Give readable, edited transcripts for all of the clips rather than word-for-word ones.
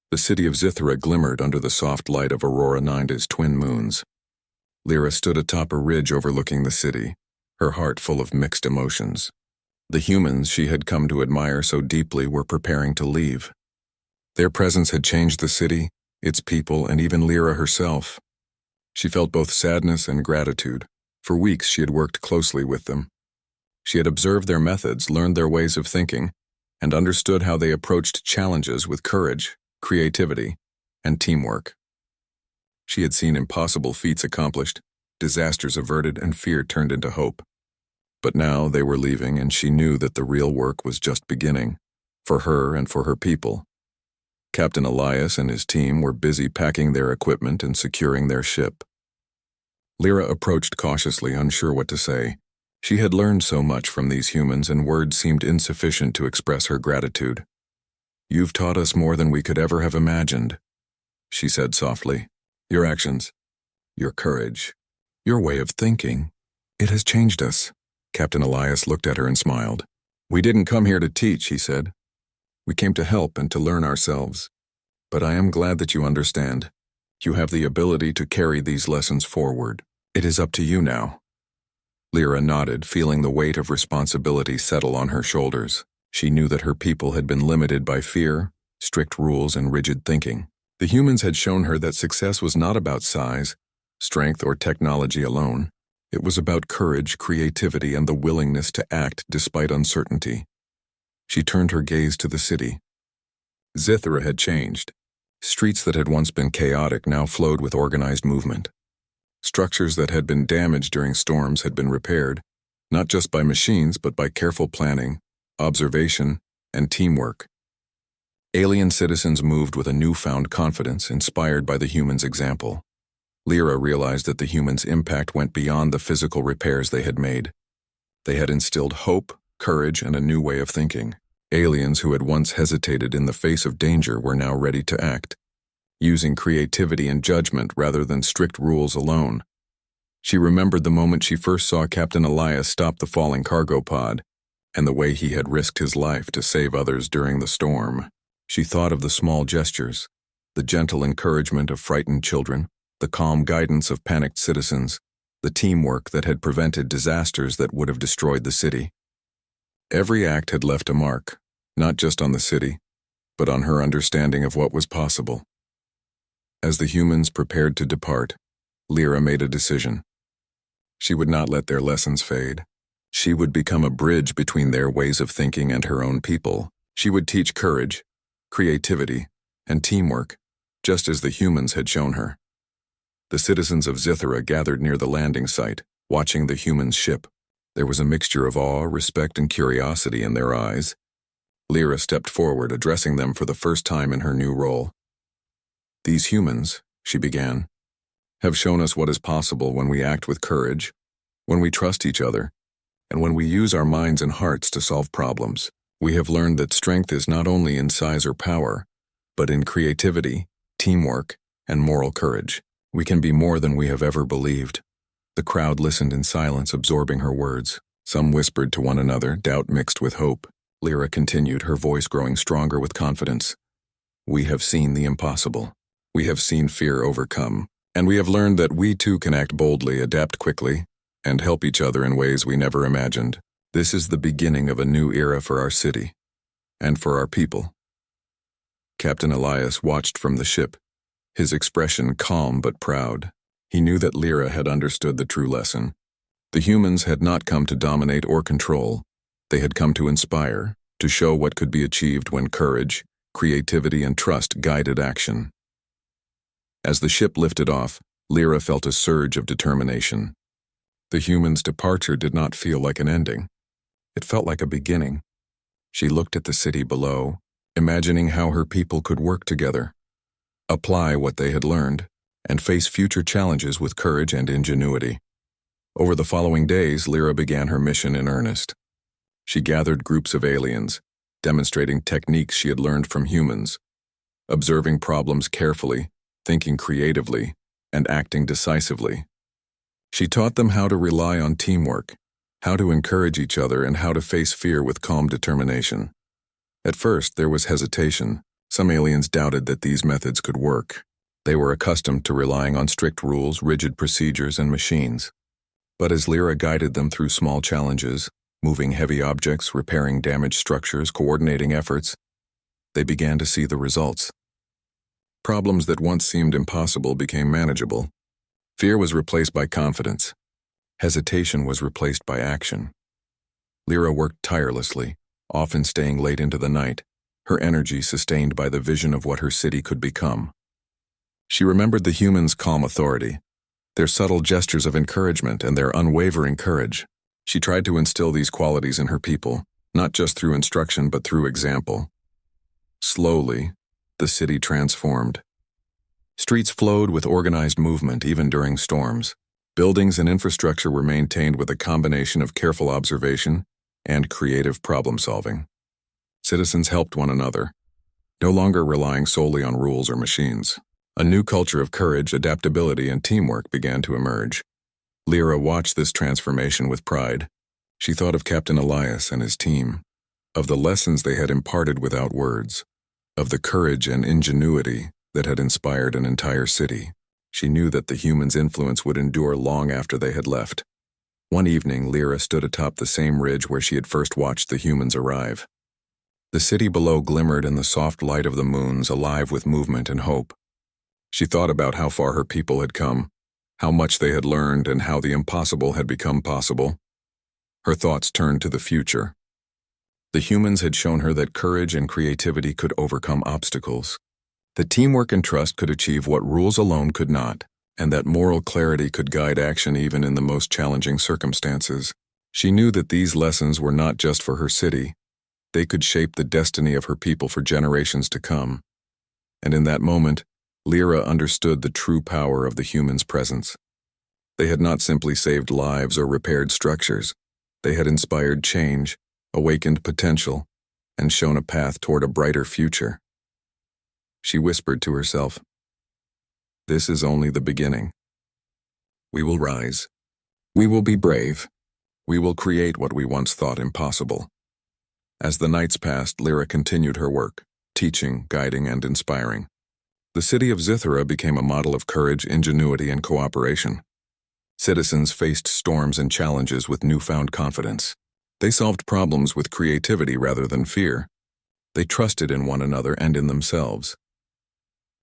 The city of Zithra glimmered under the soft light of Aurora Ninda's twin moons. Lyra stood atop a ridge overlooking the city, her heart full of mixed emotions. The humans she had come to admire so deeply were preparing to leave. Their presence had changed the city, its people, and even Lyra herself. She felt both sadness and gratitude. For weeks she had worked closely with them. She had observed their methods, learned their ways of thinking, and understood how they approached challenges with courage, creativity, and teamwork. She had seen impossible feats accomplished, disasters averted, and fear turned into hope. But now they were leaving, and she knew that the real work was just beginning, for her and for her people. Captain Elias and his team were busy packing their equipment and securing their ship. Lyra approached cautiously, unsure what to say. She had learned so much from these humans, and words seemed insufficient to express her gratitude. "You've taught us more than we could ever have imagined," she said softly. "Your actions, your courage, your way of thinking, it has changed us." Captain Elias looked at her and smiled. "We didn't come here to teach," he said. "We came to help and to learn ourselves. But I am glad that you understand. You have the ability to carry these lessons forward. It is up to you now." Lyra nodded, feeling the weight of responsibility settle on her shoulders. She knew that her people had been limited by fear, strict rules, and rigid thinking. The humans had shown her that success was not about size, strength, or technology alone. It was about courage, creativity, and the willingness to act despite uncertainty. She turned her gaze to the city. Zithra had changed. Streets that had once been chaotic now flowed with organized movement. Structures that had been damaged during storms had been repaired, not just by machines but by careful planning, observation, and teamwork. Alien citizens moved with a newfound confidence, inspired by the humans' example. Lyra realized that the humans' impact went beyond the physical repairs they had made. They had instilled hope, courage, and a new way of thinking. Aliens who had once hesitated in the face of danger were now ready to act, using creativity and judgment rather than strict rules alone. She remembered the moment she first saw Captain Elias stop the falling cargo pod, and the way he had risked his life to save others during the storm. She thought of the small gestures, the gentle encouragement of frightened children, the calm guidance of panicked citizens, the teamwork that had prevented disasters that would have destroyed the city. Every act had left a mark, not just on the city, but on her understanding of what was possible. As the humans prepared to depart, Lyra made a decision. She would not let their lessons fade. She would become a bridge between their ways of thinking and her own people. She would teach courage, creativity, and teamwork, just as the humans had shown her. The citizens of Zithra gathered near the landing site, watching the humans' ship. There was a mixture of awe, respect, and curiosity in their eyes. Lyra stepped forward, addressing them for the first time in her new role. "These humans," she began, "have shown us what is possible when we act with courage, when we trust each other, and when we use our minds and hearts to solve problems. We have learned that strength is not only in size or power, but in creativity, teamwork, and moral courage. We can be more than we have ever believed." The crowd listened in silence, absorbing her words. Some whispered to one another, doubt mixed with hope. Lyra continued, her voice growing stronger with confidence. "We have seen the impossible. We have seen fear overcome. And we have learned that we too can act boldly, adapt quickly, and help each other in ways we never imagined. This is the beginning of a new era for our city, and for our people." Captain Elias watched from the ship, his expression calm but proud. He knew that Lyra had understood the true lesson. The humans had not come to dominate or control. They had come to inspire, to show what could be achieved when courage, creativity, and trust guided action. As the ship lifted off, Lyra felt a surge of determination. The humans' departure did not feel like an ending. It felt like a beginning. She looked at the city below, imagining how her people could work together, apply what they had learned, and face future challenges with courage and ingenuity. Over the following days, Lyra began her mission in earnest. She gathered groups of aliens, demonstrating techniques she had learned from humans, observing problems carefully, thinking creatively, and acting decisively. She taught them how to rely on teamwork, how to encourage each other, and how to face fear with calm determination. At first, there was hesitation. Some aliens doubted that these methods could work. They were accustomed to relying on strict rules, rigid procedures, and machines. But as Lyra guided them through small challenges, moving heavy objects, repairing damaged structures, coordinating efforts, they began to see the results. Problems that once seemed impossible became manageable. Fear was replaced by confidence. Hesitation was replaced by action. Lyra worked tirelessly, often staying late into the night, her energy sustained by the vision of what her city could become. She remembered the humans' calm authority, their subtle gestures of encouragement, and their unwavering courage. She tried to instill these qualities in her people, not just through instruction but through example. Slowly, the city transformed. Streets flowed with organized movement even during storms. Buildings and infrastructure were maintained with a combination of careful observation and creative problem-solving. Citizens helped one another, no longer relying solely on rules or machines. A new culture of courage, adaptability, and teamwork began to emerge. Lyra watched this transformation with pride. She thought of Captain Elias and his team, of the lessons they had imparted without words, of the courage and ingenuity that had inspired an entire city. She knew that the humans' influence would endure long after they had left. One evening, Lyra stood atop the same ridge where she had first watched the humans arrive. The city below glimmered in the soft light of the moons, alive with movement and hope. She thought about how far her people had come, how much they had learned, and how the impossible had become possible. Her thoughts turned to the future. The humans had shown her that courage and creativity could overcome obstacles, that teamwork and trust could achieve what rules alone could not, and that moral clarity could guide action even in the most challenging circumstances. She knew that these lessons were not just for her city. They could shape the destiny of her people for generations to come. And in that moment, Lyra understood the true power of the humans' presence. They had not simply saved lives or repaired structures. They had inspired change, awakened potential, and shown a path toward a brighter future. She whispered to herself, "This is only the beginning. We will rise. We will be brave. We will create what we once thought impossible." As the nights passed, Lyra continued her work, teaching, guiding, and inspiring. The city of Scythera became a model of courage, ingenuity, and cooperation. Citizens faced storms and challenges with newfound confidence. They solved problems with creativity rather than fear. They trusted in one another and in themselves.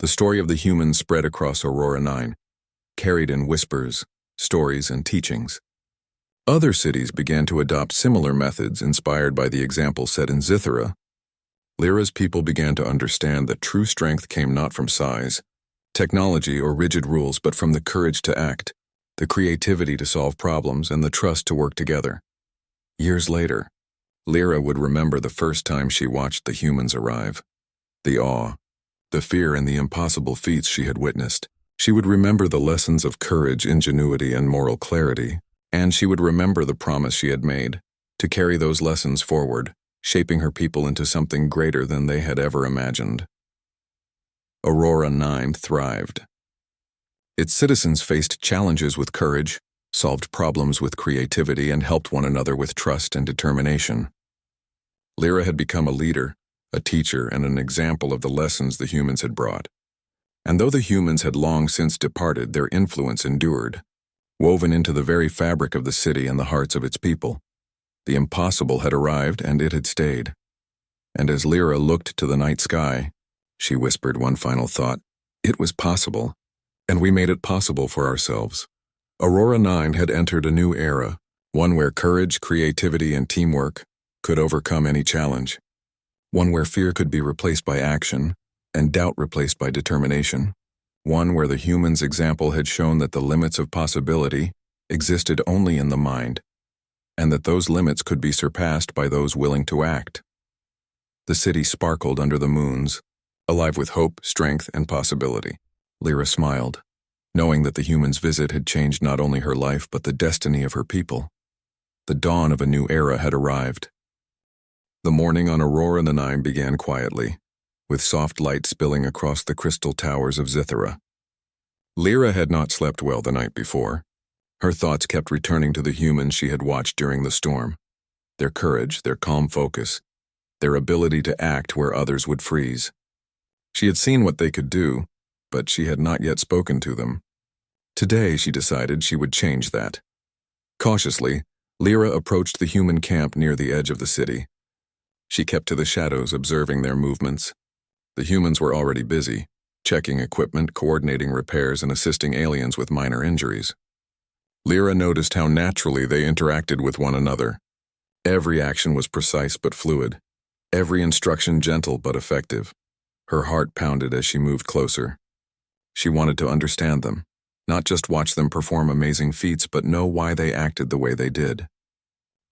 The story of the humans spread across Aurora 9, carried in whispers, stories, and teachings. Other cities began to adopt similar methods inspired by the example set in Scythera. Lyra's people began to understand that true strength came not from size, technology, or rigid rules, but from the courage to act, the creativity to solve problems, and the trust to work together. Years later, Lyra would remember the first time she watched the humans arrive. The awe, the fear, and the impossible feats she had witnessed. She would remember the lessons of courage, ingenuity, and moral clarity, and she would remember the promise she had made to carry those lessons forward, shaping her people into something greater than they had ever imagined. Aurora 9 thrived. Its citizens faced challenges with courage, solved problems with creativity, and helped one another with trust and determination. Lyra had become a leader, a teacher, and an example of the lessons the humans had brought. And though the humans had long since departed, their influence endured, woven into the very fabric of the city and the hearts of its people. The impossible had arrived, and it had stayed. And as Lyra looked to the night sky, she whispered one final thought. It was possible, and we made it possible for ourselves. Aurora 9 had entered a new era, one where courage, creativity, and teamwork could overcome any challenge. One where fear could be replaced by action, and doubt replaced by determination. One where the human's example had shown that the limits of possibility existed only in the mind, and that those limits could be surpassed by those willing to act. The city sparkled under the moons, alive with hope, strength, and possibility. Lyra smiled, knowing that the human's visit had changed not only her life but the destiny of her people. The dawn of a new era had arrived. The morning on Aurora 9 began quietly, with soft light spilling across the crystal towers of Scythera. Lyra had not slept well the night before. Her thoughts kept returning to the humans she had watched during the storm. Their courage, their calm focus, their ability to act where others would freeze. She had seen what they could do, but she had not yet spoken to them. Today, she decided she would change that. Cautiously, Lyra approached the human camp near the edge of the city. She kept to the shadows, observing their movements. The humans were already busy, checking equipment, coordinating repairs, and assisting aliens with minor injuries. Lyra noticed how naturally they interacted with one another. Every action was precise but fluid, every instruction gentle but effective. Her heart pounded as she moved closer. She wanted to understand them, not just watch them perform amazing feats, but know why they acted the way they did.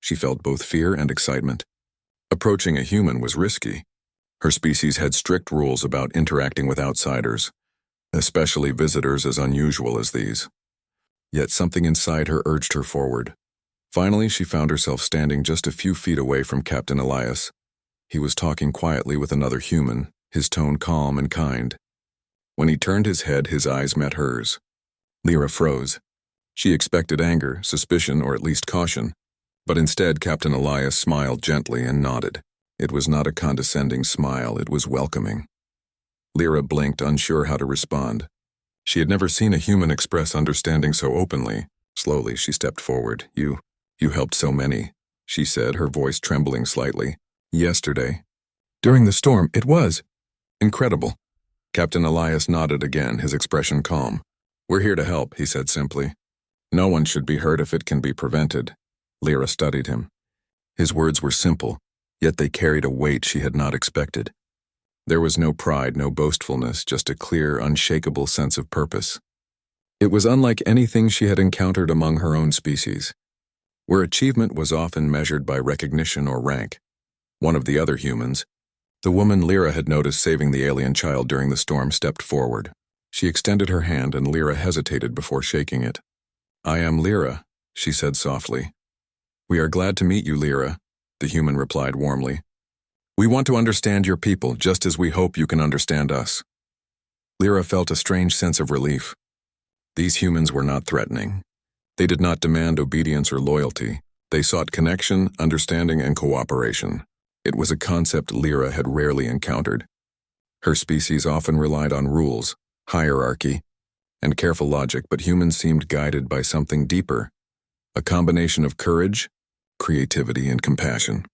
She felt both fear and excitement. Approaching a human was risky. Her species had strict rules about interacting with outsiders, especially visitors as unusual as these. Yet something inside her urged her forward. Finally, she found herself standing just a few feet away from Captain Elias. He was talking quietly with another human, his tone calm and kind. When he turned his head, his eyes met hers. Lyra froze. She expected anger, suspicion, or at least caution, but instead Captain Elias smiled gently and nodded. It was not a condescending smile, it was welcoming. Lyra blinked, unsure how to respond. She had never seen a human express understanding so openly. Slowly, she stepped forward. You helped so many, she said, her voice trembling slightly. Yesterday. During the storm, it was incredible. Captain Elias nodded again, his expression calm. We're here to help, he said simply. No one should be hurt if it can be prevented. Lyra studied him. His words were simple, yet they carried a weight she had not expected. There was no pride, no boastfulness, just a clear, unshakable sense of purpose. It was unlike anything she had encountered among her own species, where achievement was often measured by recognition or rank. One of the other humans, the woman Lyra had noticed saving the alien child during the storm, stepped forward. She extended her hand and Lyra hesitated before shaking it. I am Lyra, she said softly. We are glad to meet you, Lyra, the human replied warmly. We want to understand your people just as we hope you can understand us. Lyra felt a strange sense of relief. These humans were not threatening. They did not demand obedience or loyalty. They sought connection, understanding, and cooperation. It was a concept Lyra had rarely encountered. Her species often relied on rules, hierarchy, and careful logic, but humans seemed guided by something deeper, a combination of courage, creativity, and compassion.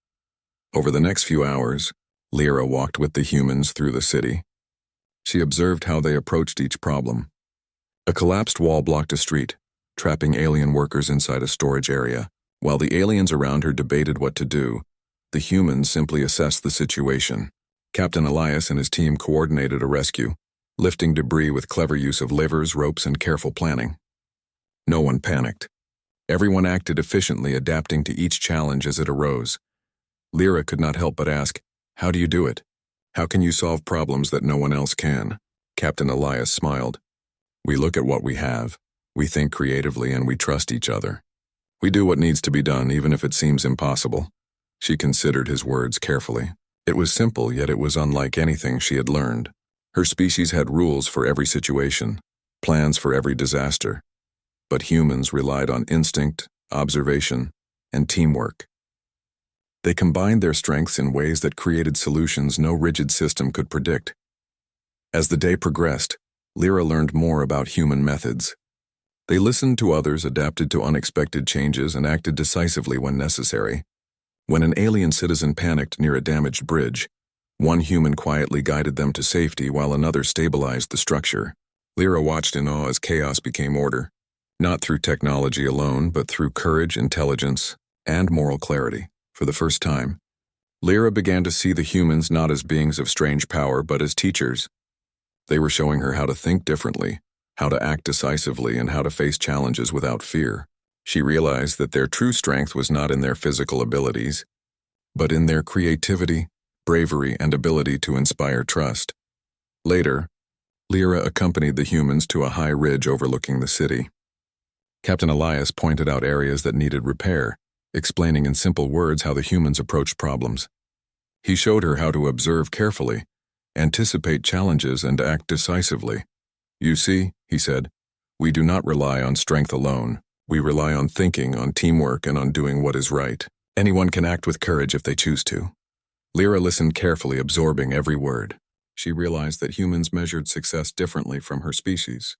Over the next few hours, Lyra walked with the humans through the city. She observed how they approached each problem. A collapsed wall blocked a street, trapping alien workers inside a storage area. While the aliens around her debated what to do, the humans simply assessed the situation. Captain Elias and his team coordinated a rescue, lifting debris with clever use of levers, ropes, and careful planning. No one panicked. Everyone acted efficiently, adapting to each challenge as it arose. Lyra could not help but ask, how do you do it? How can you solve problems that no one else can? Captain Elias smiled. We look at what we have, we think creatively, and we trust each other. We do what needs to be done, even if it seems impossible. She considered his words carefully. It was simple, yet it was unlike anything she had learned. Her species had rules for every situation, plans for every disaster. But humans relied on instinct, observation, and teamwork. They combined their strengths in ways that created solutions no rigid system could predict. As the day progressed, Lyra learned more about human methods. They listened to others, adapted to unexpected changes, and acted decisively when necessary. When an alien citizen panicked near a damaged bridge, one human quietly guided them to safety while another stabilized the structure. Lyra watched in awe as chaos became order, not through technology alone, but through courage, intelligence, and moral clarity. For the first time, Lyra began to see the humans not as beings of strange power, but as teachers. They were showing her how to think differently, how to act decisively, and how to face challenges without fear. She realized that their true strength was not in their physical abilities, but in their creativity, bravery, and ability to inspire trust. Later, Lyra accompanied the humans to a high ridge overlooking the city. Captain Elias pointed out areas that needed repair, explaining in simple words how the humans approached problems. He showed her how to observe carefully, anticipate challenges, and act decisively. You see, he said, we do not rely on strength alone. We rely on thinking, on teamwork, and on doing what is right. Anyone can act with courage if they choose to. Lyra listened carefully, absorbing every word. she realized that humans measured success differently from her species.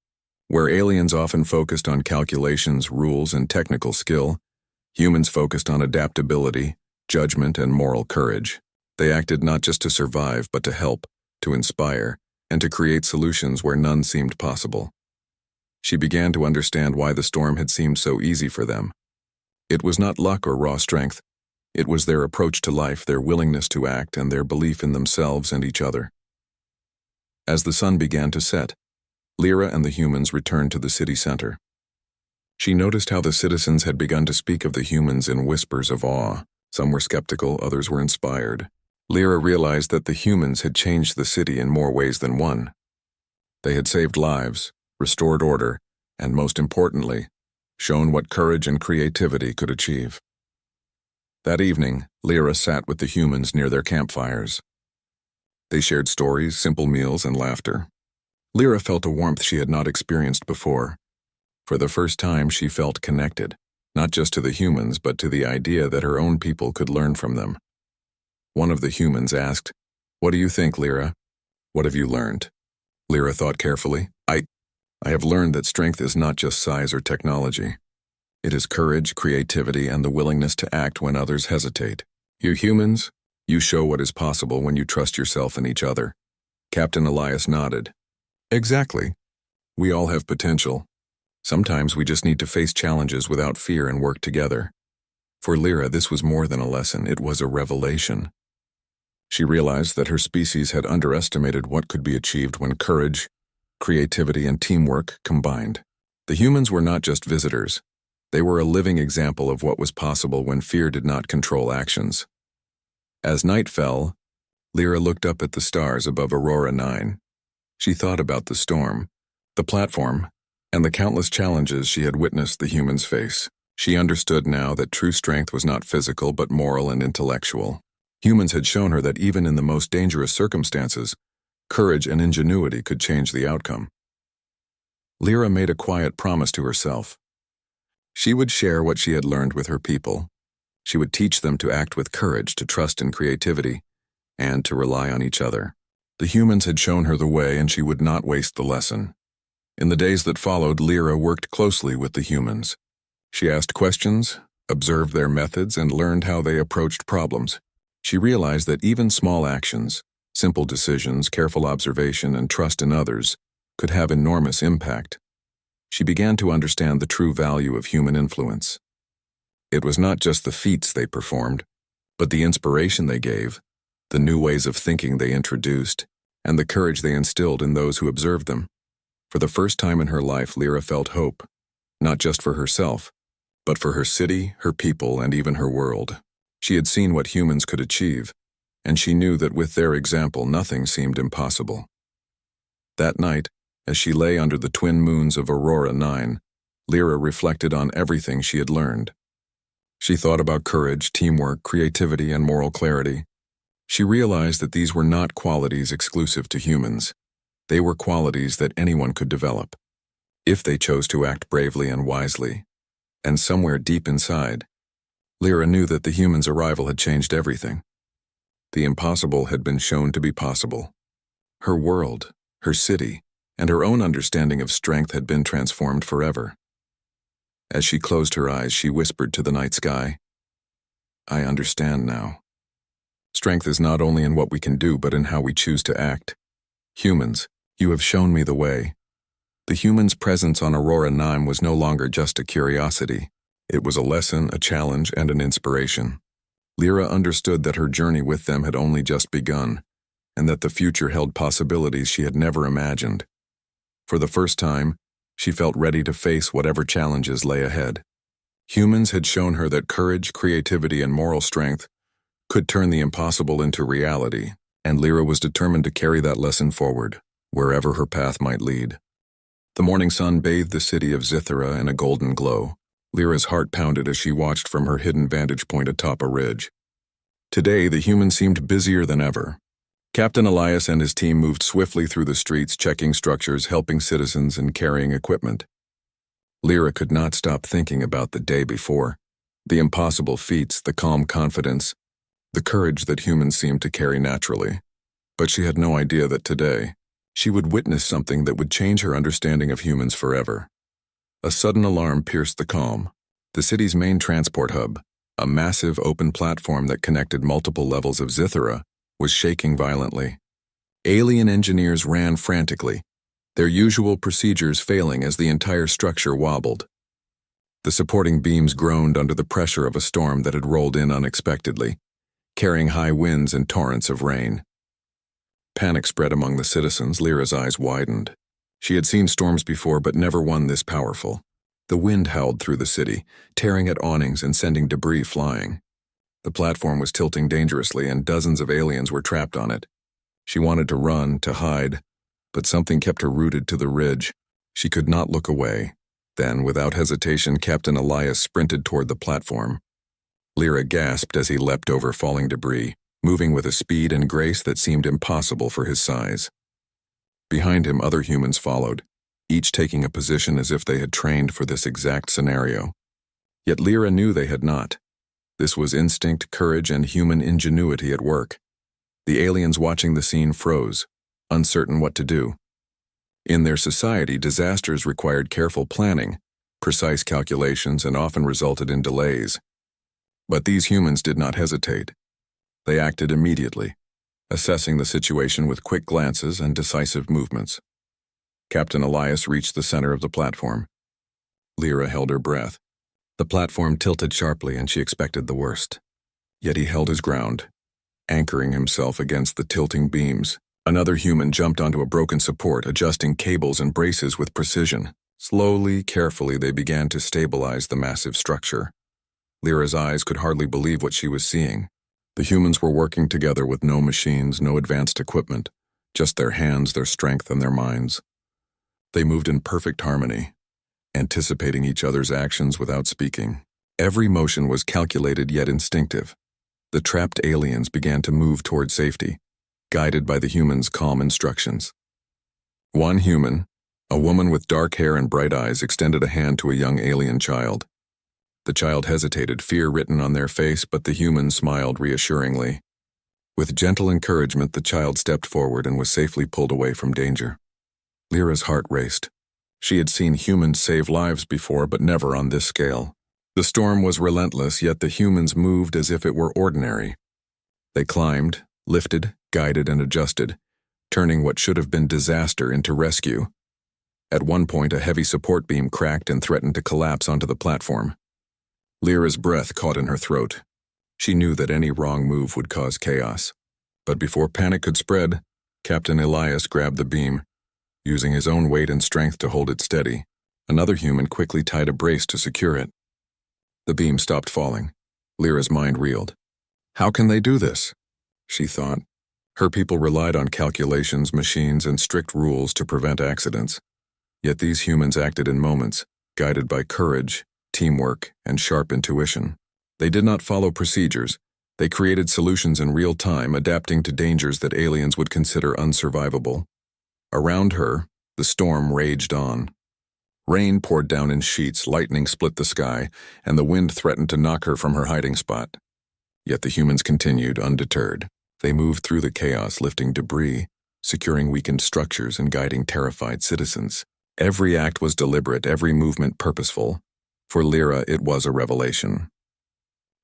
Where aliens often focused on calculations, rules, and technical skill, humans focused on adaptability, judgment, and moral courage. They acted not just to survive, but to help, to inspire, and to create solutions where none seemed possible. She began to understand why the storm had seemed so easy for them. It was not luck or raw strength. It was their approach to life, their willingness to act, and their belief in themselves and each other. As the sun began to set, Lyra and the humans returned to the city center. She noticed how the citizens had begun to speak of the humans in whispers of awe. Some were skeptical, others were inspired. Lyra realized that the humans had changed the city in more ways than one. They had saved lives, restored order, and most importantly, shown what courage and creativity could achieve. That evening, Lyra sat with the humans near their campfires. They shared stories, simple meals, and laughter. Lyra felt a warmth she had not experienced before. For the first time, she felt connected, not just to the humans, but to the idea that her own people could learn from them. One of the humans asked, "What do you think, Lyra? What have you learned?" Lyra thought carefully. I have learned that strength is not just size or technology. It is courage, creativity, and the willingness to act when others hesitate. You humans, you show what is possible when you trust yourself and each other. Captain Elias nodded. Exactly. We all have potential. Sometimes we just need to face challenges without fear and work together. For Lyra, this was more than a lesson, it was a revelation. She realized that her species had underestimated what could be achieved when courage, creativity, and teamwork combined. The humans were not just visitors. They were a living example of what was possible when fear did not control actions. As night fell, Lyra looked up at the stars above Aurora 9. She thought about the storm, the platform, and the countless challenges she had witnessed the humans face. She understood now that true strength was not physical but moral and intellectual. Humans had shown her that even in the most dangerous circumstances, courage and ingenuity could change the outcome. Lyra made a quiet promise to herself. She would share what she had learned with her people. She would teach them to act with courage, to trust in creativity, and to rely on each other. The humans had shown her the way, and she would not waste the lesson. In the days that followed, Lyra worked closely with the humans. She asked questions, observed their methods, and learned how they approached problems. She realized that even small actions, simple decisions, careful observation, and trust in others could have enormous impact. She began to understand the true value of human influence. It was not just the feats they performed, but the inspiration they gave, the new ways of thinking they introduced, and the courage they instilled in those who observed them. For the first time in her life, Lyra felt hope, not just for herself, but for her city, her people, and even her world. She had seen what humans could achieve, and she knew that with their example, nothing seemed impossible. That night, as she lay under the twin moons of Aurora 9, Lyra reflected on everything she had learned. She thought about courage, teamwork, creativity, and moral clarity. She realized that these were not qualities exclusive to humans. They were qualities that anyone could develop, if they chose to act bravely and wisely. And somewhere deep inside, Lyra knew that the humans' arrival had changed everything. The impossible had been shown to be possible. Her world, her city, and her own understanding of strength had been transformed forever. As she closed her eyes, she whispered to the night sky, "I understand now. Strength is not only in what we can do, but in how we choose to act. Humans, you have shown me the way." The humans' presence on Aurora 9 was no longer just a curiosity. It was a lesson, a challenge, and an inspiration. Lyra understood that her journey with them had only just begun, and that the future held possibilities she had never imagined. For the first time, she felt ready to face whatever challenges lay ahead. Humans had shown her that courage, creativity, and moral strength could turn the impossible into reality, and Lyra was determined to carry that lesson forward, wherever her path might lead. The morning sun bathed the city of Zithera in a golden glow. Lyra's heart pounded as she watched from her hidden vantage point atop a ridge. Today, the humans seemed busier than ever. Captain Elias and his team moved swiftly through the streets, checking structures, helping citizens, and carrying equipment. Lyra could not stop thinking about the day before, the impossible feats, the calm confidence, the courage that humans seemed to carry naturally. But she had no idea that today, she would witness something that would change her understanding of humans forever. A sudden alarm pierced the calm. The city's main transport hub, a massive open platform that connected multiple levels of Zithera, was shaking violently. Alien engineers ran frantically, their usual procedures failing as the entire structure wobbled. The supporting beams groaned under the pressure of a storm that had rolled in unexpectedly, carrying high winds and torrents of rain. Panic spread among the citizens. Lyra's eyes widened. She had seen storms before, but never one this powerful. The wind howled through the city, tearing at awnings and sending debris flying. The platform was tilting dangerously, and dozens of aliens were trapped on it. She wanted to run, to hide, but something kept her rooted to the ridge. She could not look away. Then, without hesitation, Captain Elias sprinted toward the platform. Lyra gasped as he leapt over falling debris, moving with a speed and grace that seemed impossible for his size. Behind him, other humans followed, each taking a position as if they had trained for this exact scenario. Yet Lyra knew they had not. This was instinct, courage, and human ingenuity at work. The aliens watching the scene froze, uncertain what to do. In their society, disasters required careful planning, precise calculations, and often resulted in delays. But these humans did not hesitate. They acted immediately, assessing the situation with quick glances and decisive movements. Captain Elias reached the center of the platform. Lyra held her breath. The platform tilted sharply, and she expected the worst. Yet he held his ground, anchoring himself against the tilting beams. Another human jumped onto a broken support, adjusting cables and braces with precision. Slowly, carefully, they began to stabilize the massive structure. Lyra's eyes could hardly believe what she was seeing. The humans were working together with no machines, no advanced equipment, just their hands, their strength, and their minds. They moved in perfect harmony, anticipating each other's actions without speaking. Every motion was calculated yet instinctive. The trapped aliens began to move toward safety, guided by the humans' calm instructions. One human, a woman with dark hair and bright eyes, extended a hand to a young alien child. The child hesitated, fear written on their face, but the human smiled reassuringly. With gentle encouragement, the child stepped forward and was safely pulled away from danger. Lyra's heart raced. She had seen humans save lives before, but never on this scale. The storm was relentless, yet the humans moved as if it were ordinary. They climbed, lifted, guided, and adjusted, turning what should have been disaster into rescue. At one point, a heavy support beam cracked and threatened to collapse onto the platform. Lyra's breath caught in her throat. She knew that any wrong move would cause chaos. But before panic could spread, Captain Elias grabbed the beam, using his own weight and strength to hold it steady. Another human quickly tied a brace to secure it. The beam stopped falling. Lyra's mind reeled. How can they do this? She thought. Her people relied on calculations, machines, and strict rules to prevent accidents. Yet these humans acted in moments, guided by courage, teamwork, and sharp intuition. They did not follow procedures. They created solutions in real time, adapting to dangers that aliens would consider unsurvivable. Around her, the storm raged on. Rain poured down in sheets, lightning split the sky, and the wind threatened to knock her from her hiding spot. Yet the humans continued, undeterred. They moved through the chaos, lifting debris, securing weakened structures, and guiding terrified citizens. Every act was deliberate, every movement purposeful. For Lyra, it was a revelation.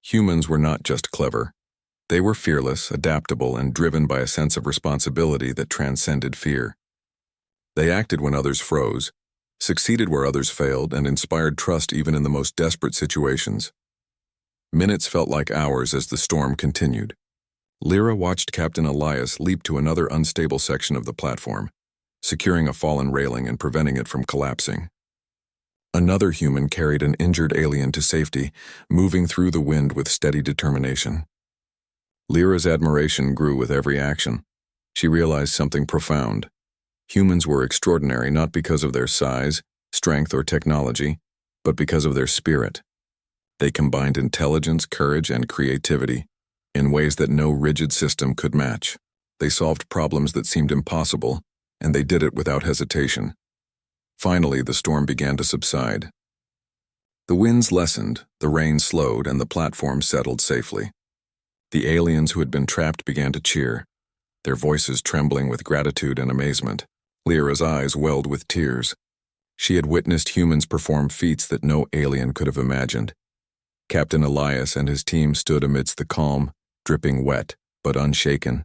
Humans were not just clever. They were fearless, adaptable, and driven by a sense of responsibility that transcended fear. They acted when others froze, succeeded where others failed, and inspired trust even in the most desperate situations. Minutes felt like hours as the storm continued. Lyra watched Captain Elias leap to another unstable section of the platform, securing a fallen railing and preventing it from collapsing. Another human carried an injured alien to safety, moving through the wind with steady determination. Lyra's admiration grew with every action. She realized something profound. Humans were extraordinary not because of their size, strength, or technology, but because of their spirit. They combined intelligence, courage, and creativity in ways that no rigid system could match. They solved problems that seemed impossible, and they did it without hesitation. Finally, the storm began to subside. The winds lessened, the rain slowed, and the platform settled safely. The aliens who had been trapped began to cheer. their voices trembling with gratitude and amazement. Lyra's eyes welled with tears. She had witnessed humans perform feats that no alien could have imagined. Captain Elias and his team stood amidst the calm, dripping wet, but unshaken.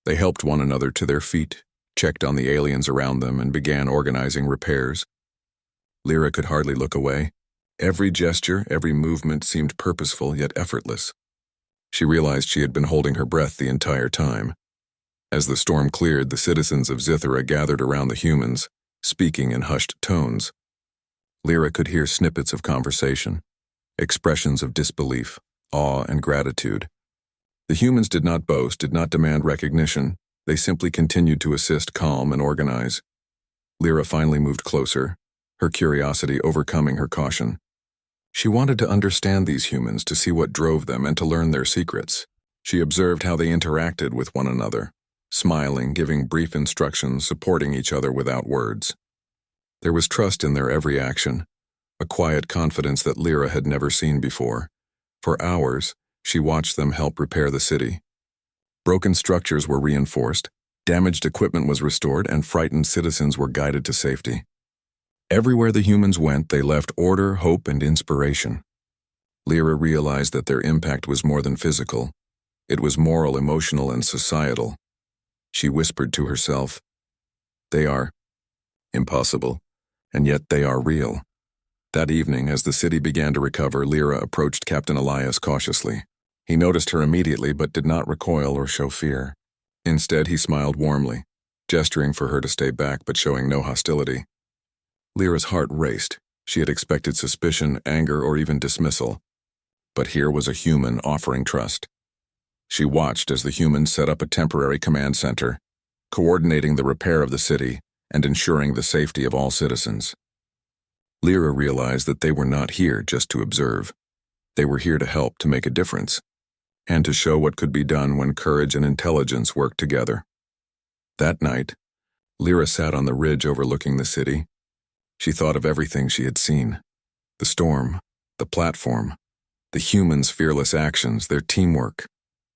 They helped one another to their feet, checked on the aliens around them, and began organizing repairs. Lyra could hardly look away. Every gesture, every movement seemed purposeful yet effortless. She realized she had been holding her breath the entire time. As the storm cleared, the citizens of Zithera gathered around the humans, speaking in hushed tones. Lyra could hear snippets of conversation, expressions of disbelief, awe, and gratitude. The humans did not boast, did not demand recognition. They simply continued to assist, calm, and organize. Lyra finally moved closer, her curiosity overcoming her caution. She wanted to understand these humans, to see what drove them, and to learn their secrets. She observed how they interacted with one another, smiling, giving brief instructions, supporting each other without words. There was trust in their every action, a quiet confidence that Lyra had never seen before. For hours, she watched them help repair the city. Broken structures were reinforced, damaged equipment was restored, and frightened citizens were guided to safety. Everywhere the humans went, they left order, hope, and inspiration. Lyra realized that their impact was more than physical. It was moral, emotional, and societal. She whispered to herself, "They are impossible, and yet they are real." That evening, as the city began to recover, Lyra approached Captain Elias cautiously. He noticed her immediately but did not recoil or show fear. Instead, he smiled warmly, gesturing for her to stay back but showing no hostility. Lyra's heart raced. She had expected suspicion, anger, or even dismissal. But here was a human offering trust. She watched as the humans set up a temporary command center, coordinating the repair of the city and ensuring the safety of all citizens. Lyra realized that they were not here just to observe. They were here to help, to make a difference, and to show what could be done when courage and intelligence worked together. That night, Lyra sat on the ridge overlooking the city. She thought of everything she had seen: the storm, the platform, the humans' fearless actions, their teamwork,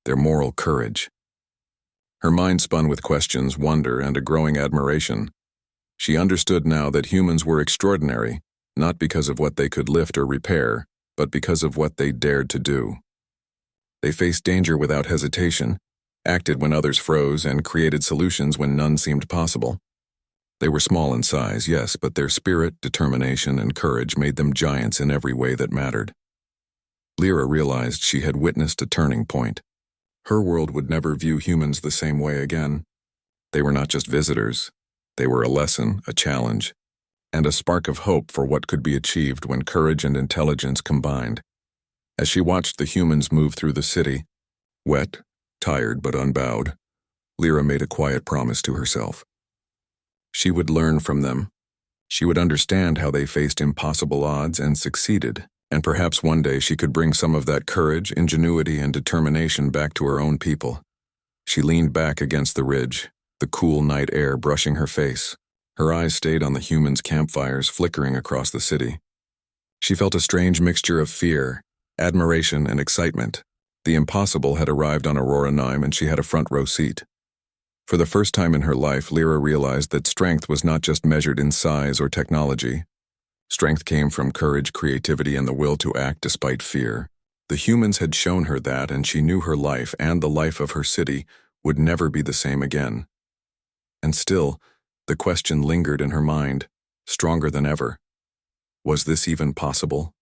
their moral courage. Her mind spun with questions, wonder, and a growing admiration. She understood now that humans were extraordinary, not because of what they could lift or repair, but because of what they dared to do. They faced danger without hesitation, acted when others froze, and created solutions when none seemed possible. They were small in size, yes, but their spirit, determination, and courage made them giants in every way that mattered. Lyra realized she had witnessed a turning point. Her world would never view humans the same way again. They were not just visitors. They were a lesson, a challenge, and a spark of hope for what could be achieved when courage and intelligence combined. As she watched the humans move through the city, wet, tired but unbowed, Lyra made a quiet promise to herself. She would learn from them. She would understand how they faced impossible odds and succeeded, and perhaps one day she could bring some of that courage, ingenuity, and determination back to her own people. She leaned back against the ridge, the cool night air brushing her face. Her eyes stayed on the humans' campfires flickering across the city. She felt a strange mixture of fear, admiration, and excitement. The impossible had arrived on Aurora 9 and she had a front row seat. For the first time in her life, Lyra realized that strength was not just measured in size or technology. Strength came from courage, creativity, and the will to act despite fear. The humans had shown her that, and she knew her life and the life of her city would never be the same again. And still, the question lingered in her mind, stronger than ever. Was this even possible?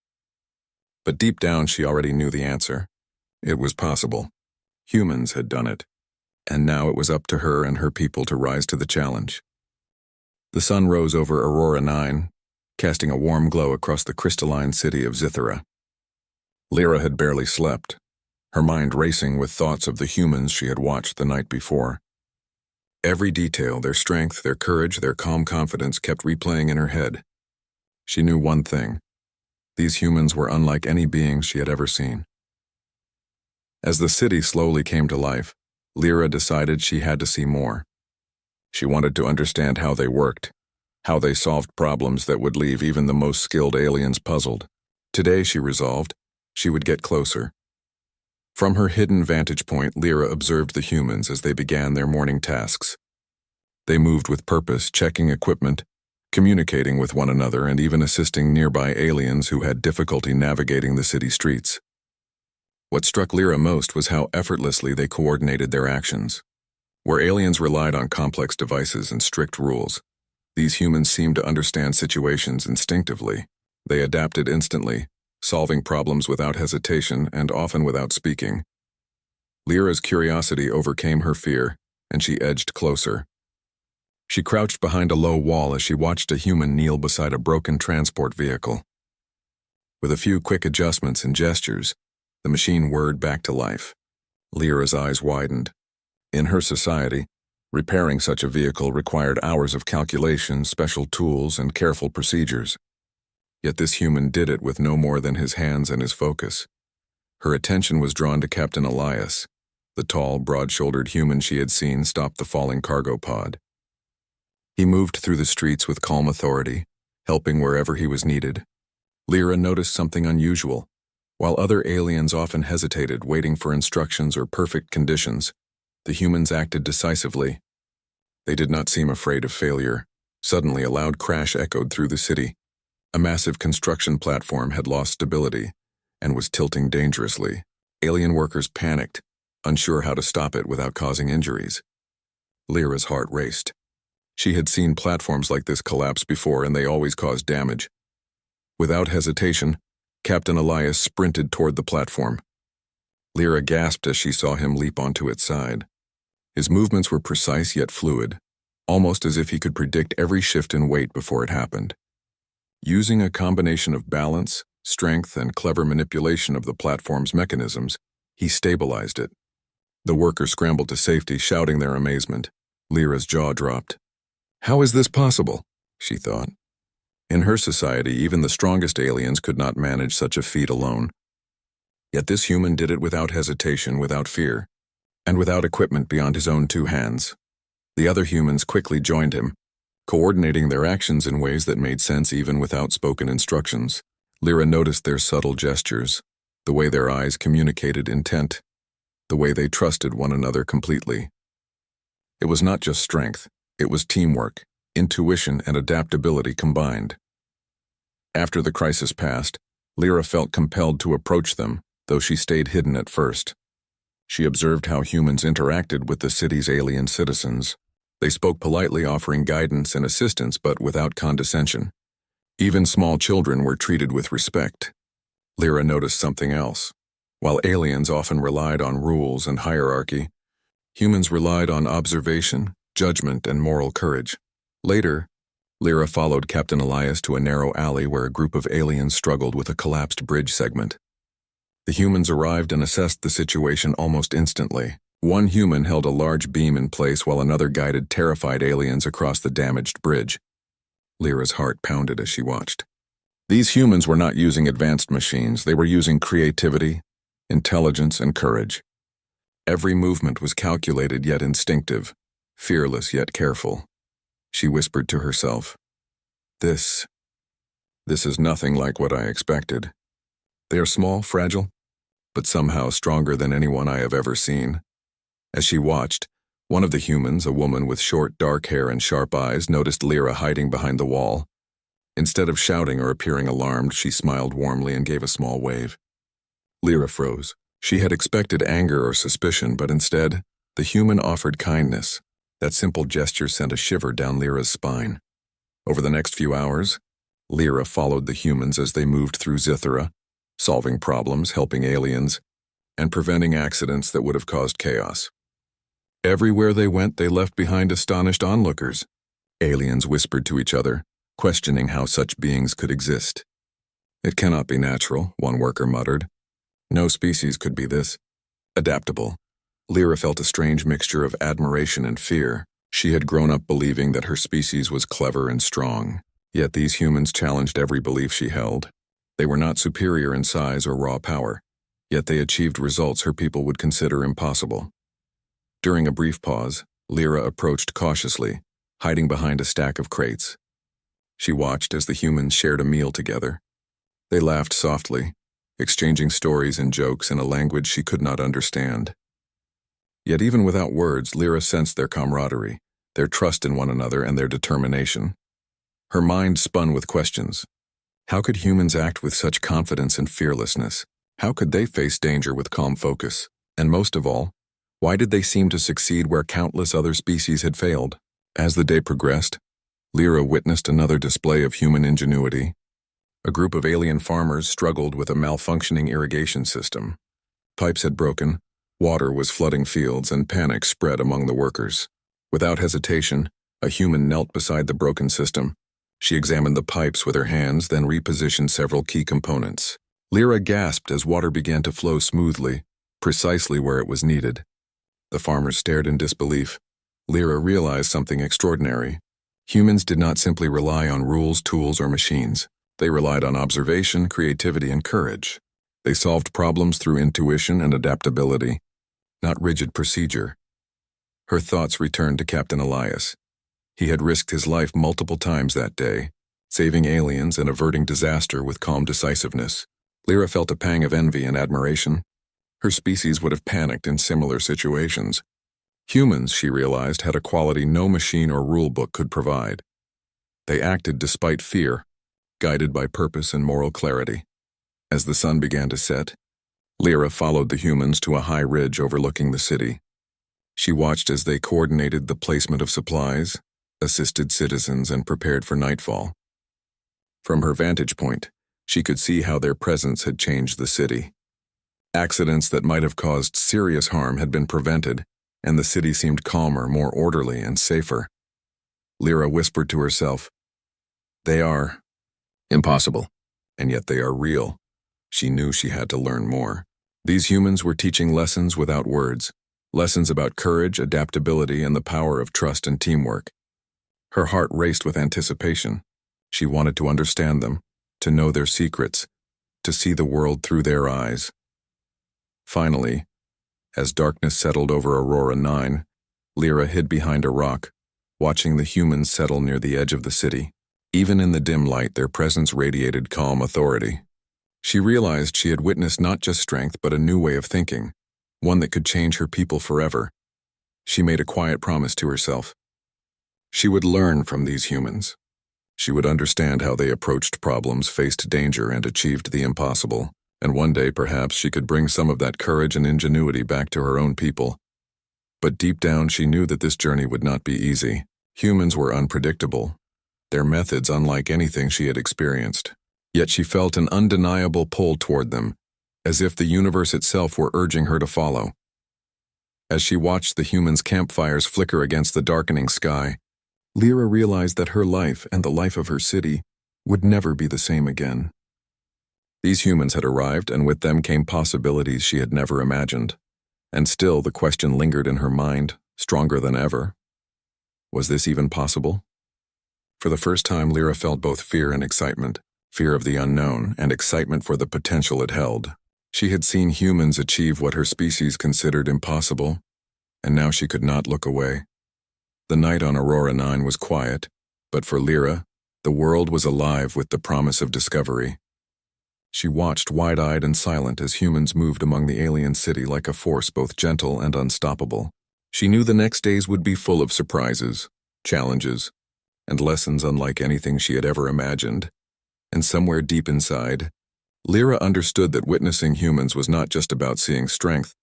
But deep down, she already knew the answer. It was possible. Humans had done it. And now it was up to her and her people to rise to the challenge. The sun rose over Aurora 9, casting a warm glow across the crystalline city of Zithera. Lyra had barely slept, her mind racing with thoughts of the humans she had watched the night before. Every detail, their strength, their courage, their calm confidence kept replaying in her head. She knew one thing: these humans were unlike any beings she had ever seen. As the city slowly came to life, Lyra decided she had to see more. She wanted to understand how they worked, how they solved problems that would leave even the most skilled aliens puzzled. Today, she resolved, she would get closer. From her hidden vantage point, Lyra observed the humans as they began their morning tasks. They moved with purpose, checking equipment, communicating with one another, and even assisting nearby aliens who had difficulty navigating the city streets. What struck Lyra most was how effortlessly they coordinated their actions. Where aliens relied on complex devices and strict rules, these humans seemed to understand situations instinctively. They adapted instantly, solving problems without hesitation and often without speaking. Lyra's curiosity overcame her fear, and she edged closer. She crouched behind a low wall as she watched a human kneel beside a broken transport vehicle. With a few quick adjustments and gestures, the machine whirred back to life. Lyra's eyes widened. In her society, repairing such a vehicle required hours of calculation, special tools, and careful procedures. Yet this human did it with no more than his hands and his focus. Her attention was drawn to Captain Elias, the tall, broad-shouldered human she had seen stop the falling cargo pod. He moved through the streets with calm authority, helping wherever he was needed. Lyra noticed something unusual. While other aliens often hesitated, waiting for instructions or perfect conditions, the humans acted decisively. They did not seem afraid of failure. Suddenly, a loud crash echoed through the city. A massive construction platform had lost stability and was tilting dangerously. Alien workers panicked, unsure how to stop it without causing injuries. Lyra's heart raced. She had seen platforms like this collapse before, and they always caused damage. Without hesitation, Captain Elias sprinted toward the platform. Lyra gasped as she saw him leap onto its side. His movements were precise yet fluid, almost as if he could predict every shift in weight before it happened. Using a combination of balance, strength, and clever manipulation of the platform's mechanisms, he stabilized it. The workers scrambled to safety, shouting their amazement. Lyra's jaw dropped. "How is this possible?" she thought. In her society, even the strongest aliens could not manage such a feat alone. Yet this human did it without hesitation, without fear, and without equipment beyond his own two hands. The other humans quickly joined him, coordinating their actions in ways that made sense even without spoken instructions. Lyra noticed their subtle gestures, the way their eyes communicated intent, the way they trusted one another completely. It was not just strength, it was teamwork, intuition, and adaptability combined. After the crisis passed, Lyra felt compelled to approach them, though she stayed hidden at first. She observed how humans interacted with the city's alien citizens. They spoke politely, offering guidance and assistance, but without condescension. Even small children were treated with respect. Lyra noticed something else. While aliens often relied on rules and hierarchy, humans relied on observation, judgment, and moral courage. Later, Lyra followed Captain Elias to a narrow alley where a group of aliens struggled with a collapsed bridge segment. The humans arrived and assessed the situation almost instantly. One human held a large beam in place while another guided terrified aliens across the damaged bridge. Lyra's heart pounded as she watched. These humans were not using advanced machines. They were using creativity, intelligence, and courage. Every movement was calculated yet instinctive, fearless yet careful. She whispered to herself, This is nothing like what I expected. They are small, fragile, but somehow stronger than anyone I have ever seen." As she watched, one of the humans, a woman with short, dark hair and sharp eyes, noticed Lyra hiding behind the wall. Instead of shouting or appearing alarmed, she smiled warmly and gave a small wave. Lyra froze. She had expected anger or suspicion, but instead, the human offered kindness. That simple gesture sent a shiver down Lyra's spine. Over the next few hours, Lyra followed the humans as they moved through Zithera, solving problems, helping aliens, and preventing accidents that would have caused chaos. Everywhere they went, they left behind astonished onlookers. Aliens whispered to each other, questioning how such beings could exist. "It cannot be natural," one worker muttered. "No species could be this adaptable." Lyra felt a strange mixture of admiration and fear. She had grown up believing that her species was clever and strong, yet these humans challenged every belief she held. They were not superior in size or raw power, yet they achieved results her people would consider impossible. During a brief pause, Lyra approached cautiously, hiding behind a stack of crates. She watched as the humans shared a meal together. They laughed softly, exchanging stories and jokes in a language she could not understand. Yet even without words, Lyra sensed their camaraderie, their trust in one another, and their determination. Her mind spun with questions. How could humans act with such confidence and fearlessness? How could they face danger with calm focus? And most of all, why did they seem to succeed where countless other species had failed? As the day progressed, Lyra witnessed another display of human ingenuity. A group of alien farmers struggled with a malfunctioning irrigation system. Pipes had broken, water was flooding fields, and panic spread among the workers. Without hesitation, a human knelt beside the broken system. She examined the pipes with her hands, then repositioned several key components. Lyra gasped as water began to flow smoothly, precisely where it was needed. The farmers stared in disbelief. Lyra realized something extraordinary. Humans did not simply rely on rules, tools, or machines. They relied on observation, creativity, and courage. They solved problems through intuition and adaptability, not rigid procedure. Her thoughts returned to Captain Elias. He had risked his life multiple times that day, saving aliens and averting disaster with calm decisiveness. Lyra felt a pang of envy and admiration. Her species would have panicked in similar situations. Humans, she realized, had a quality no machine or rule book could provide. They acted despite fear, guided by purpose and moral clarity. As the sun began to set, Lyra followed the humans to a high ridge overlooking the city. She watched as they coordinated the placement of supplies, assisted citizens, and prepared for nightfall. From her vantage point, she could see how their presence had changed the city. Accidents that might have caused serious harm had been prevented, and the city seemed calmer, more orderly, and safer. Lyra whispered to herself, "They are impossible, and yet they are real." She knew she had to learn more. These humans were teaching lessons without words, lessons about courage, adaptability, and the power of trust and teamwork. Her heart raced with anticipation. She wanted to understand them, to know their secrets, to see the world through their eyes. Finally, as darkness settled over Aurora 9, Lyra hid behind a rock, watching the humans settle near the edge of the city. Even in the dim light, their presence radiated calm authority. She realized she had witnessed not just strength, but a new way of thinking, one that could change her people forever. She made a quiet promise to herself. She would learn from these humans. She would understand how they approached problems, faced danger, and achieved the impossible. And one day, perhaps, she could bring some of that courage and ingenuity back to her own people. But deep down, she knew that this journey would not be easy. Humans were unpredictable, their methods unlike anything she had experienced. Yet she felt an undeniable pull toward them, as if the universe itself were urging her to follow. As she watched the humans' campfires flicker against the darkening sky, Lyra realized that her life and the life of her city would never be the same again. These humans had arrived, and with them came possibilities she had never imagined. And still the question lingered in her mind, stronger than ever. Was this even possible? For the first time, Lyra felt both fear and excitement, fear of the unknown and excitement for the potential it held. She had seen humans achieve what her species considered impossible, and now she could not look away. The night on Aurora 9 was quiet, but for Lyra, the world was alive with the promise of discovery. She watched wide-eyed and silent as humans moved among the alien city like a force both gentle and unstoppable. She knew the next days would be full of surprises, challenges, and lessons unlike anything she had ever imagined. And somewhere deep inside, Lyra understood that witnessing humans was not just about seeing strength.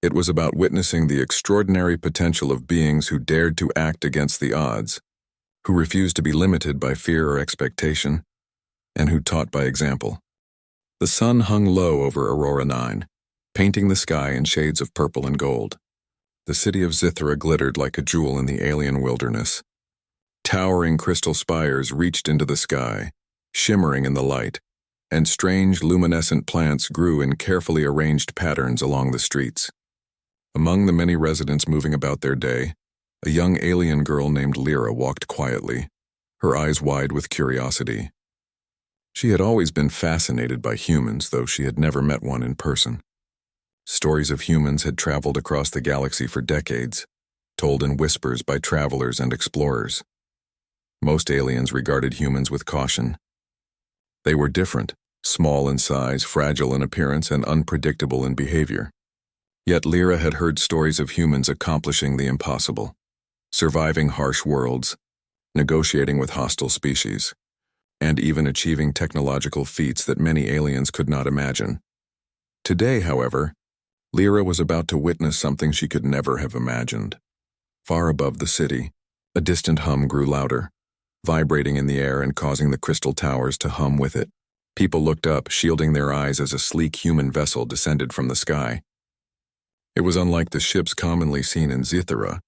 It was about witnessing the extraordinary potential of beings who dared to act against the odds, who refused to be limited by fear or expectation, and who taught by example. The sun hung low over Aurora 9, painting the sky in shades of purple and gold. The city of Zithra glittered like a jewel in the alien wilderness. Towering crystal spires reached into the sky, shimmering in the light, and strange luminescent plants grew in carefully arranged patterns along the streets. Among the many residents moving about their day, a young alien girl named Lyra walked quietly, her eyes wide with curiosity. She had always been fascinated by humans, though she had never met one in person. Stories of humans had traveled across the galaxy for decades, told in whispers by travelers and explorers. Most aliens regarded humans with caution. They were different, small in size, fragile in appearance, and unpredictable in behavior. Yet Lyra had heard stories of humans accomplishing the impossible, surviving harsh worlds, negotiating with hostile species, and even achieving technological feats that many aliens could not imagine. Today, however, Lyra was about to witness something she could never have imagined. Far above the city, a distant hum grew louder, vibrating in the air and causing the crystal towers to hum with it. People looked up, shielding their eyes as a sleek human vessel descended from the sky. It was unlike the ships commonly seen in Zythera.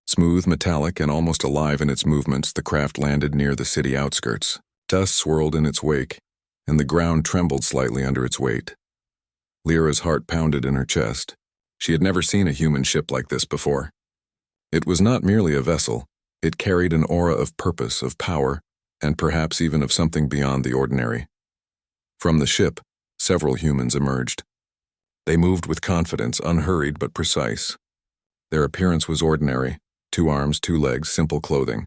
Smooth, metallic, and almost alive in its movements, the craft landed near the city outskirts. Dust swirled in its wake, and the ground trembled slightly under its weight. Lyra's heart pounded in her chest. She had never seen a human ship like this before. It was not merely a vessel. It carried an aura of purpose, of power, and perhaps even of something beyond the ordinary. From the ship, several humans emerged. They moved with confidence, unhurried but precise. Their appearance was ordinary, 2 arms, 2 legs, simple clothing.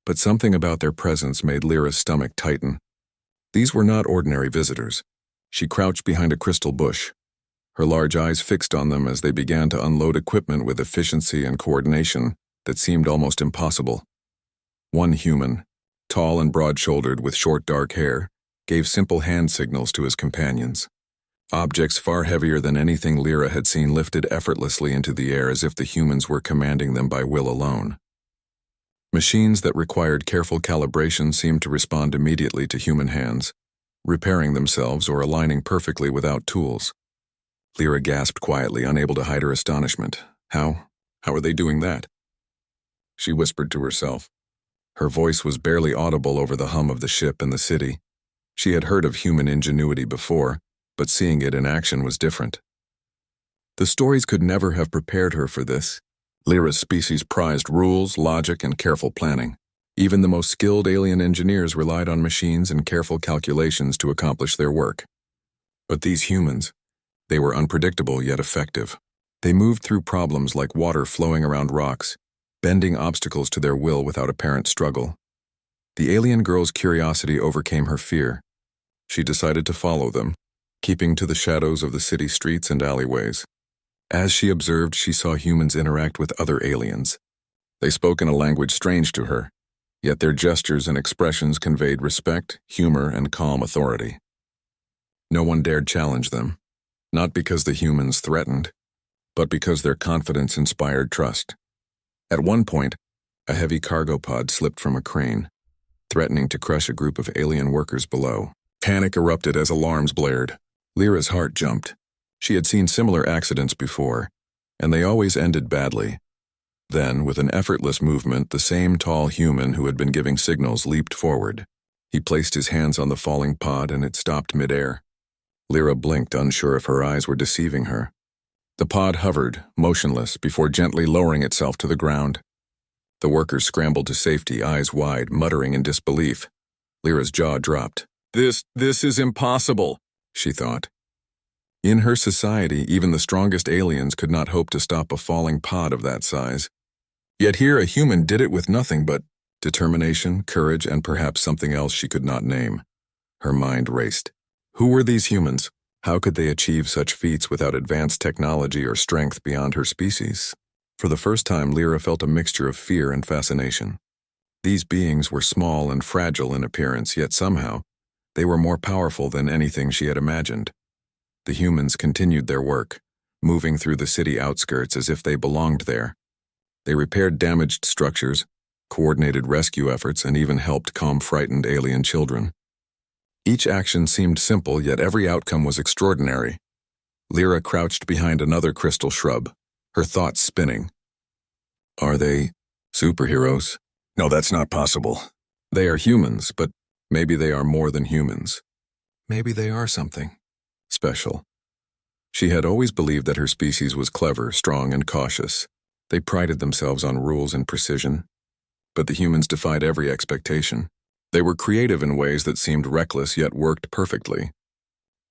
But something about their presence made Lyra's stomach tighten. These were not ordinary visitors. She crouched behind a crystal bush, her large eyes fixed on them as they began to unload equipment with efficiency and coordination that seemed almost impossible. One human, tall and broad-shouldered with short dark hair, gave simple hand signals to his companions. Objects far heavier than anything Lyra had seen lifted effortlessly into the air as if the humans were commanding them by will alone. Machines that required careful calibration seemed to respond immediately to human hands, repairing themselves or aligning perfectly without tools. Lyra gasped quietly, unable to hide her astonishment. How are they doing that? She whispered to herself. Her voice was barely audible over the hum of the ship and the city. She had heard of human ingenuity before, but seeing it in action was different. The stories could never have prepared her for this. Lyra's species prized rules, logic, and careful planning. Even the most skilled alien engineers relied on machines and careful calculations to accomplish their work. But these humans, they were unpredictable yet effective. They moved through problems like water flowing around rocks, bending obstacles to their will without apparent struggle. The alien girl's curiosity overcame her fear. She decided to follow them, keeping to the shadows of the city streets and alleyways. As she observed, she saw humans interact with other aliens. They spoke in a language strange to her, yet their gestures and expressions conveyed respect, humor, and calm authority. No one dared challenge them, not because the humans threatened, but because their confidence inspired trust. At one point, a heavy cargo pod slipped from a crane, threatening to crush a group of alien workers below. Panic erupted as alarms blared. Lyra's heart jumped. She had seen similar accidents before, and they always ended badly. Then, with an effortless movement, the same tall human who had been giving signals leaped forward. He placed his hands on the falling pod and it stopped midair. Lyra blinked, unsure if her eyes were deceiving her. The pod hovered, motionless, before gently lowering itself to the ground. The workers scrambled to safety, eyes wide, muttering in disbelief. Lyra's jaw dropped. This is impossible, she thought. In her society, even the strongest aliens could not hope to stop a falling pod of that size. Yet here a human did it with nothing but determination, courage, and perhaps something else she could not name. Her mind raced. Who were these humans? How could they achieve such feats without advanced technology or strength beyond her species? For the first time, Lyra felt a mixture of fear and fascination. These beings were small and fragile in appearance, yet somehow, they were more powerful than anything she had imagined. The humans continued their work, moving through the city outskirts as if they belonged there. They repaired damaged structures, coordinated rescue efforts, and even helped calm frightened alien children. Each action seemed simple, yet every outcome was extraordinary. Lyra crouched behind another crystal shrub, her thoughts spinning. Are they superheroes? No, that's not possible. They are humans, but maybe they are more than humans. Maybe they are something special. She had always believed that her species was clever, strong, and cautious. They prided themselves on rules and precision. But the humans defied every expectation. They were creative in ways that seemed reckless yet worked perfectly.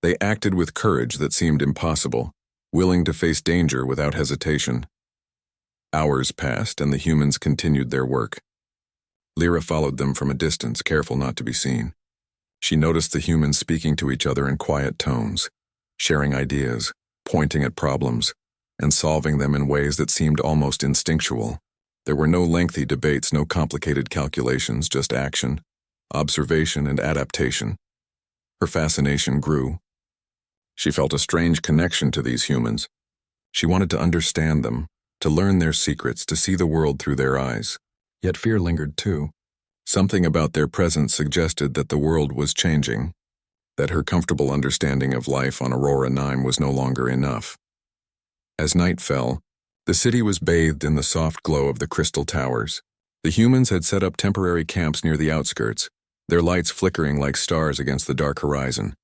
They acted with courage that seemed impossible, willing to face danger without hesitation. Hours passed and the humans continued their work. Lyra followed them from a distance, careful not to be seen. She noticed the humans speaking to each other in quiet tones, sharing ideas, pointing at problems, and solving them in ways that seemed almost instinctual. There were no lengthy debates, no complicated calculations, just action, observation, and adaptation. Her fascination grew. She felt a strange connection to these humans. She wanted to understand them, to learn their secrets, to see the world through their eyes. Yet fear lingered too. Something about their presence suggested that the world was changing, that her comfortable understanding of life on Aurora 9 was no longer enough. As night fell, the city was bathed in the soft glow of the crystal towers. The humans had set up temporary camps near the outskirts, their lights flickering like stars against the dark horizon.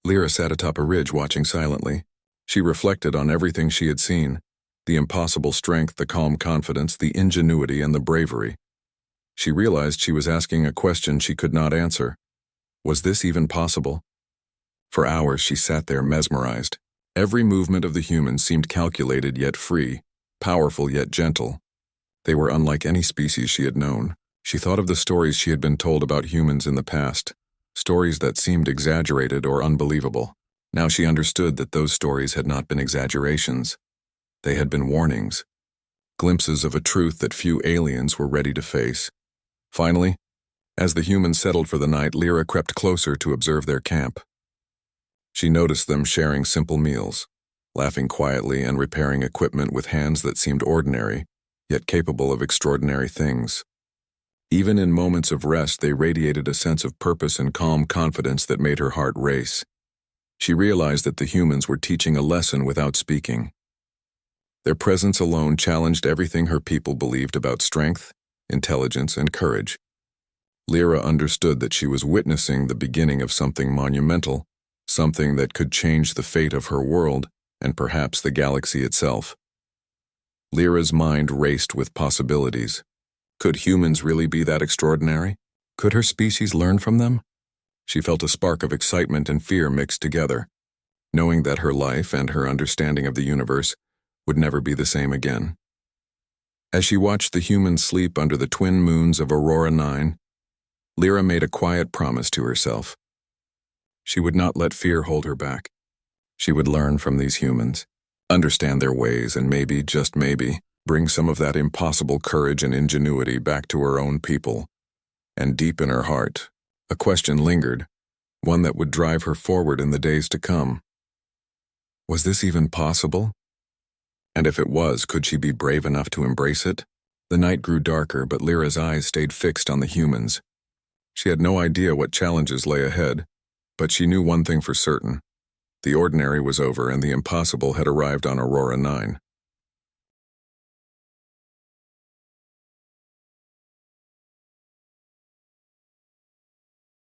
Lyra sat atop a ridge watching silently. She reflected on everything she had seen, the impossible strength, the calm confidence, the ingenuity, and the bravery. She realized she was asking a question she could not answer. Was this even possible? For hours she sat there mesmerized. Every movement of the humans seemed calculated yet free, powerful yet gentle. They were unlike any species she had known. She thought of the stories she had been told about humans in the past, stories that seemed exaggerated or unbelievable. Now she understood that those stories had not been exaggerations. They had been warnings, glimpses of a truth that few aliens were ready to face. Finally, as the humans settled for the night, Lyra crept closer to observe their camp. She noticed them sharing simple meals, laughing quietly and repairing equipment with hands that seemed ordinary, yet capable of extraordinary things. Even in moments of rest, they radiated a sense of purpose and calm confidence that made her heart race. She realized that the humans were teaching a lesson without speaking. Their presence alone challenged everything her people believed about strength, intelligence, and courage. Lyra understood that she was witnessing the beginning of something monumental, something that could change the fate of her world and perhaps the galaxy itself. Lyra's mind raced with possibilities. Could humans really be that extraordinary? Could her species learn from them? She felt a spark of excitement and fear mixed together, knowing that her life and her understanding of the universe would never be the same again. As she watched the humans sleep under the twin moons of Aurora 9, Lyra made a quiet promise to herself. She would not let fear hold her back. She would learn from these humans, understand their ways, and maybe, just maybe, bring some of that impossible courage and ingenuity back to her own people. And deep in her heart, a question lingered, one that would drive her forward in the days to come. Was this even possible? And if it was, could she be brave enough to embrace it? The night grew darker, but Lyra's eyes stayed fixed on the humans. She had no idea what challenges lay ahead, but she knew one thing for certain. The ordinary was over and the impossible had arrived on Aurora 9.